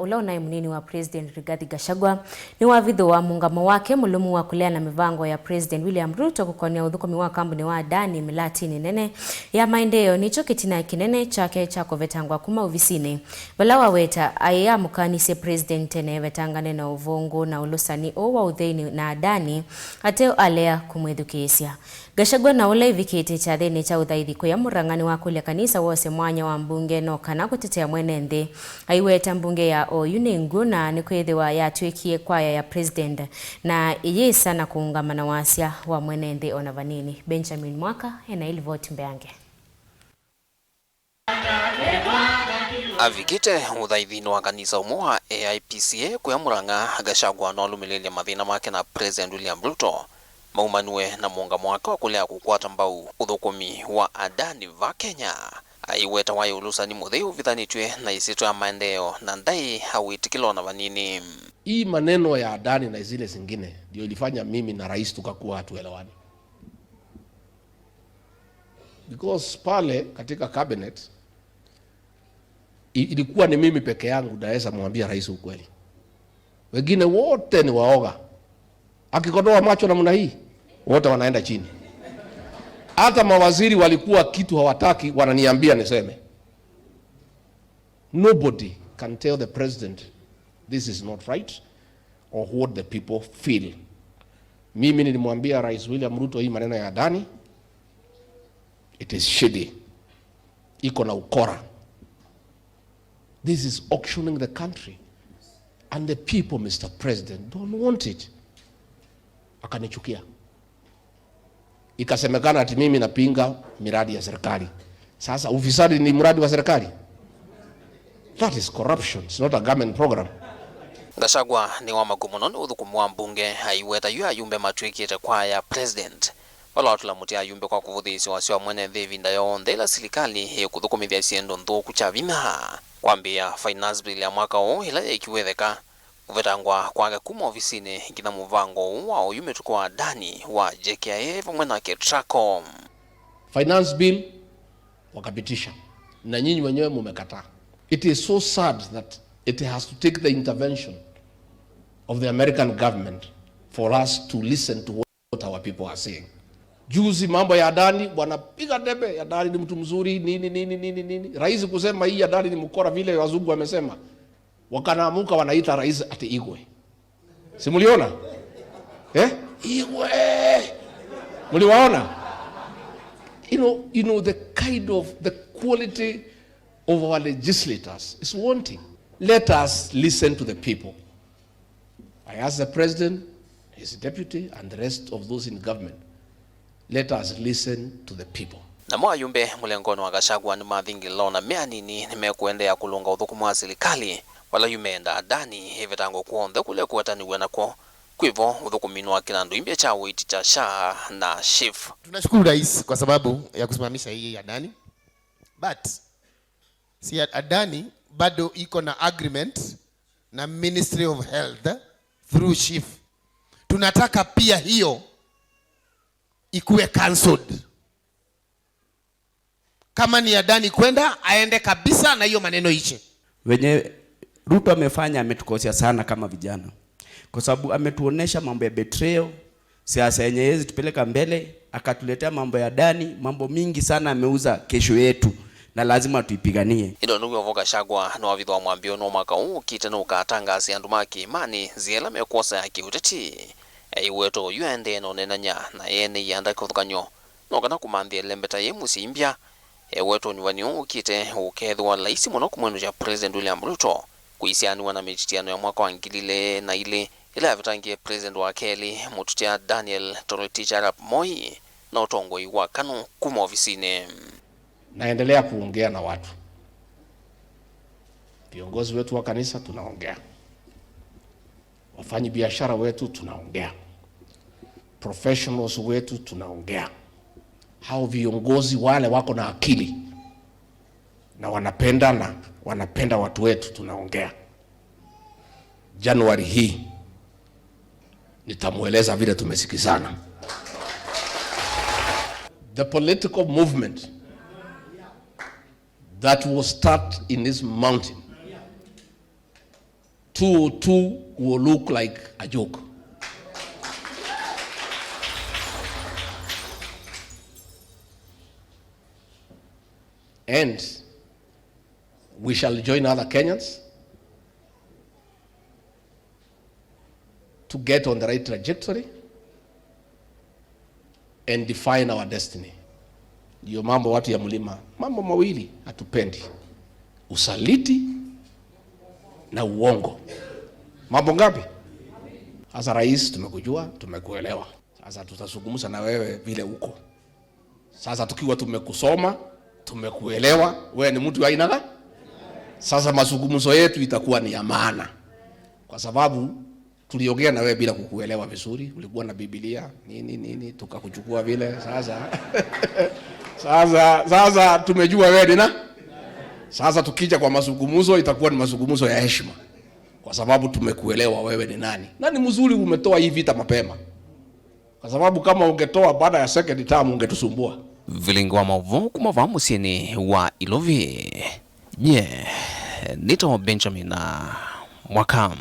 Ula unaye munini wa President Rigathi Gachagua ni wavitho wa muungamo wake mulumu wa kulea na mivango ya President William Ruto kukonia uthukumi wa kambuni wa Adani milatini nene ya maendeleo nicho kitina kinene chake cha kuvetangwa kuma ofisini. Bala waweta aya mukanise President tene vetangane na uvungu na ulusani wa utheini na Adani ateo alea kumwethukisia. Gachagua na ula ivikite cha thini cha uthaithi kuya murangani wa kulia kanisa wose mwanya wa mbunge no kana kutetea mwene nthi. Aiweta mbunge ya Oyunengu na nikwithiwa yatwikie kwaya ya President na iyisa na kuungamana wasia wa mwene nthi ona vanini. Benjamin Mwaka ena ilivoti mbeange. Avikite uthaithino wa kanisa umwe wa AIPCA kuya muranga Gachagua no lumilelia mathina make na President William Ruto maumanue na muungamo wake wa kulea kukwata mbau uthukumi wa Adani va Kenya. Aiweta wa ulusani mutheu vithanitwe na isito ya maendeleo na ndai hawitikilo na vanini. Hii maneno ya Adani na zile zingine ndio ilifanya mimi na rais tukakuwa hatuelewani. Because pale katika cabinet ilikuwa ni mimi peke yangu naweza mwambia rais ukweli. Wengine wote ni waoga. Akikodoa macho namna hii wote wanaenda chini. Hata mawaziri walikuwa kitu hawataki wananiambia niseme. Nobody can tell the president this is not right or what the people feel. Mimi nilimwambia Rais William Ruto hii maneno ya Adani it is shady. Iko na ukora. This is auctioning the country and the people, Mr. President, don't want it. Akanichukia. Ikasemekana ati mimi napinga miradi ya serikali. Sasa ufisadi ni mradi wa serikali? That is corruption. It's not a government program. Gachagua ni wa magumu no uthukumu wa mbunge aiweta yu ayumbe matwikite kwa ya President. Wala watula muti ayumbe kwa kuvuthisi wasio mwene thivi ndayo ndela serikali ya kuthukumithia siendo nthuku cha vina. Kwambia finance bill ya mwaka huu ila ikiwetheka kuvetangwa kwake kuma ofisini kina muvango wa uyume tukwa Adani wa JKIA vamwe na Ketracom. Finance bill wakapitisha na nyinyi wenyewe mumekataa. It is so sad that it has to take the intervention of the American government for us to listen to what our people are saying. Juzi mambo ya Adani wanapiga debe, Adani ni mtu mzuri nini. Rais kusema hii Adani ni mkora vile wazungu wamesema. Wakanaamuka wanaita rais ati Igwe. Si muliona? Igwe. Muliwaona? You know the kind of the quality of our legislators is wanting. Let us listen to the people. I ask the president, his deputy and the rest of those in government. Let us listen to the people. Na mwayumbe mulengono wa Gachagua ni mathingilo na meanini nimekuendea kulunga uthukumu wa serikali wala yumeenda Adani hivetango kuonthe kule kuwataniwe nako kwivo uthukuminu wa kinandu imbia cha witi cha SHA na SHIF. Tunashukuru rais kwa sababu ya kusimamisha hii Adani, but si Adani bado iko na agreement na Ministry of Health through SHIF. Tunataka pia hiyo ikuwe cancelled. Kama ni Adani kwenda aende kabisa na hiyo maneno ishe. Wenye Ruto amefanya ametukosea sana kama vijana. Kwa sababu ametuonesha mambo ya betrayal, siasa yenye yezi tupeleka mbele, akatuletea mambo ya Adani, mambo mingi sana ameuza kesho yetu na lazima tuipiganie. Ido ndugu wa Gachagua no wavitho wa mwambio no mwaka huu kite no ukatangasi andu maki imani ziela mekosa ya kiuteti. Aiweto yuende no nenanya na yene yanda kuthukanyo. No kana kumanthia lembeta ye musimbia. Aiweto ni wanyo ukite ukethwa laisi muno kumwenu ja President William Ruto. Kuisianiwa na mechitiano ya mwaka wa ngilile na ile avitangie President wa Kelly mututia Daniel Toroitich Arap Moi na utongoi wa KANU kuma ofisini. Naendelea kuongea na watu. Viongozi wetu wa kanisa tunaongea. Wafanyi biashara wetu tunaongea. Professionals wetu tunaongea. Hao viongozi wale wako na akili na wanapenda watu wetu tunaongea. Januari hii nitamueleza vile tumesikizana. The political movement that will start in this mountain 202 will look like a joke. And we shall join other Kenyans to get on the right trajectory and define our destiny. Ndio mambo watu ya mlima, mambo mawili hatupendi: usaliti na uongo. Mambo ngapi? Sasa rais, tumekujua, tumekuelewa. Sasa tutazungumza na wewe vile uko. Sasa tukiwa tumekusoma, tumekuelewa, wewe ni mtu wa aina gani? Sasa mazungumzo yetu itakuwa ni ya maana, kwa sababu tuliongea na wewe bila kukuelewa vizuri. Ulikuwa na Biblia nini tukakuchukua vile. Sasa tumejua wewe ni nani. Sasa tukija kwa mazungumzo itakuwa ni mazungumzo ya heshima, kwa sababu tumekuelewa wewe ni nani. Na ni mzuri umetoa hii vita mapema, kwa sababu kama ungetoa baada ya second term ungetusumbua. Vilingwa mavu kumava musini wa Ilovi. Nito Benjamin Mwakam.